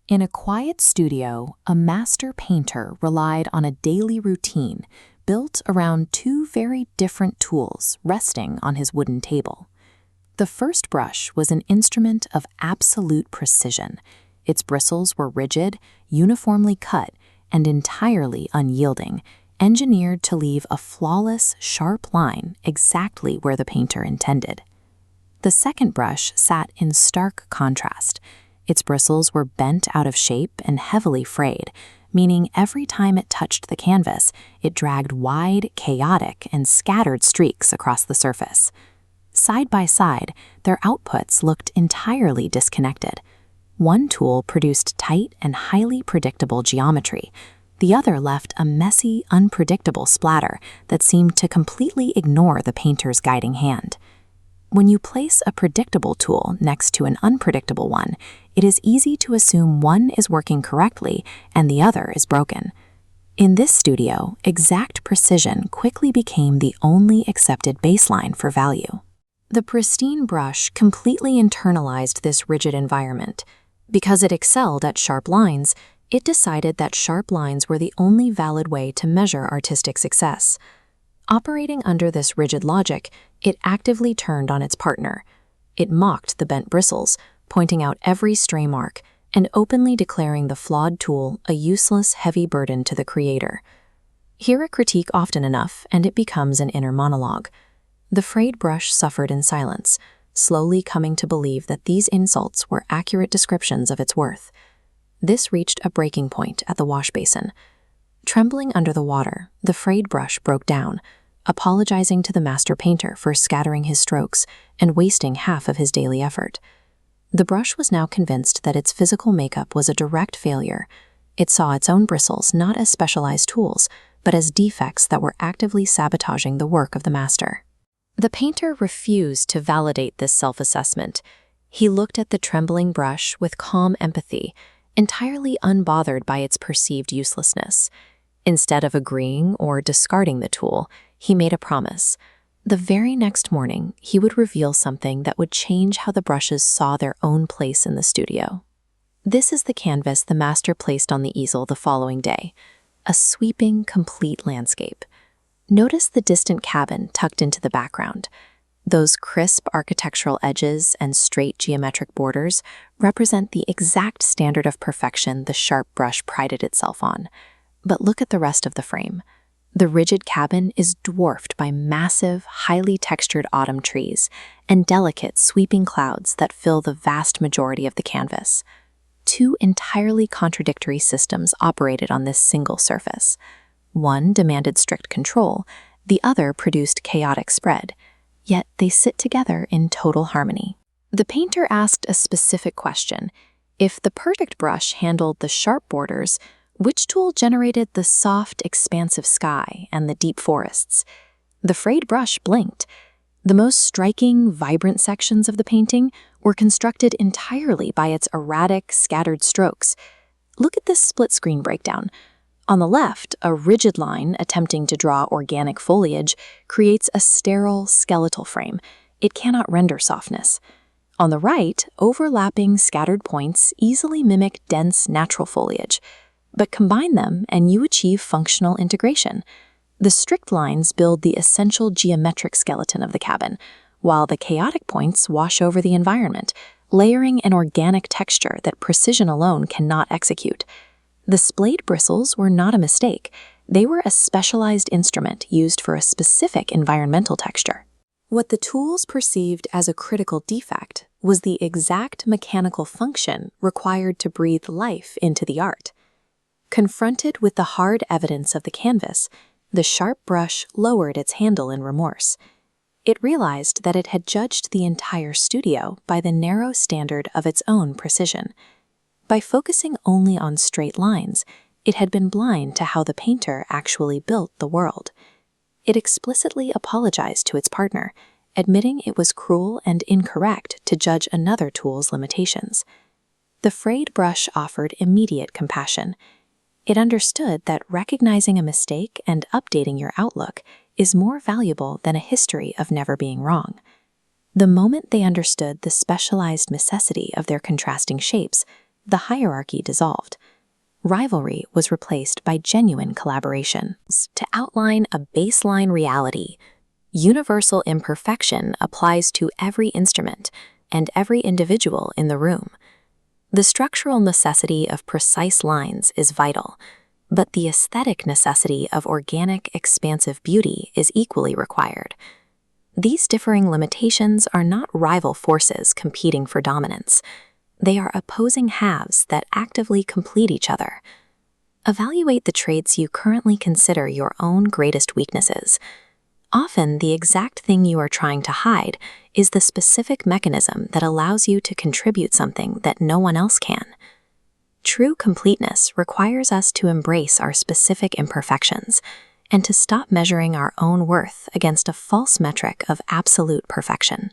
In a quiet studio, a master painter relied on a daily routine built around two very different tools resting on his wooden table. The first brush was an instrument of absolute precision. Its bristles were rigid, uniformly cut, and entirely unyielding, engineered to leave a flawless, sharp line exactly where the painter intended. The second brush sat in stark contrast. Its bristles were bent out of shape and heavily frayed, meaning every time it touched the canvas, it dragged wide, chaotic, and scattered streaks across the surface. Side by side, their outputs looked entirely disconnected. One tool produced tight and highly predictable geometry. The other left a messy, unpredictable splatter that seemed to completely ignore the painter's guiding hand. When you place a predictable tool next to an unpredictable one, it is easy to assume one is working correctly and the other is broken. In this studio, exact precision quickly became the only accepted baseline for value. The pristine brush completely internalized this rigid environment. Because it excelled at sharp lines, it decided that sharp lines were the only valid way to measure artistic success. Operating under this rigid logic, it actively turned on its partner. It mocked the bent bristles, pointing out every stray mark, and openly declaring the flawed tool a useless, heavy burden to the creator. Hear a critique often enough, and it becomes an inner monologue. The frayed brush suffered in silence, slowly coming to believe that these insults were accurate descriptions of its worth. This reached a breaking point at the wash basin. Trembling under the water, the frayed brush broke down, apologizing to the master painter for scattering his strokes and wasting half of his daily effort. The brush was now convinced that its physical makeup was a direct failure. It saw its own bristles not as specialized tools, but as defects that were actively sabotaging the work of the master. The painter refused to validate this self-assessment. He looked at the trembling brush with calm empathy, entirely unbothered by its perceived uselessness. Instead of agreeing or discarding the tool, he made a promise. The very next morning, he would reveal something that would change how the brushes saw their own place in the studio. This is the canvas the master placed on the easel the following day, a sweeping, complete landscape. Notice the distant cabin tucked into the background. Those crisp architectural edges and straight geometric borders represent the exact standard of perfection the sharp brush prided itself on. But look at the rest of the frame. The rigid cabin is dwarfed by massive, highly textured autumn trees and delicate, sweeping clouds that fill the vast majority of the canvas. Two entirely contradictory systems operated on this single surface. One demanded strict control, the other produced chaotic spread, yet they sit together in total harmony. The painter asked a specific question. If the perfect brush handled the sharp borders, which tool generated the soft, expansive sky and the deep forests? The frayed brush blinked. The most striking, vibrant sections of the painting were constructed entirely by its erratic, scattered strokes. Look at this split-screen breakdown. On the left, a rigid line attempting to draw organic foliage creates a sterile, skeletal frame. It cannot render softness. On the right, overlapping, scattered points easily mimic dense, natural foliage. But combine them and you achieve functional integration. The strict lines build the essential geometric skeleton of the cabin, while the chaotic points wash over the environment, layering an organic texture that precision alone cannot execute. The splayed bristles were not a mistake. They were a specialized instrument used for a specific environmental texture. What the tools perceived as a critical defect was the exact mechanical function required to breathe life into the art. Confronted with the hard evidence of the canvas, the sharp brush lowered its handle in remorse. It realized that it had judged the entire studio by the narrow standard of its own precision. By focusing only on straight lines, it had been blind to how the painter actually built the world. It explicitly apologized to its partner, admitting it was cruel and incorrect to judge another tool's limitations. The frayed brush offered immediate compassion. It understood that recognizing a mistake and updating your outlook is more valuable than a history of never being wrong. The moment they understood the specialized necessity of their contrasting shapes, the hierarchy dissolved. Rivalry was replaced by genuine collaboration. To outline a baseline reality, universal imperfection applies to every instrument and every individual in the room. The structural necessity of precise lines is vital, but the aesthetic necessity of organic, expansive beauty is equally required. These differing limitations are not rival forces competing for dominance. They are opposing halves that actively complete each other. Evaluate the traits you currently consider your own greatest weaknesses. Often, the exact thing you are trying to hide is the specific mechanism that allows you to contribute something that no one else can. True completeness requires us to embrace our specific imperfections and to stop measuring our own worth against a false metric of absolute perfection.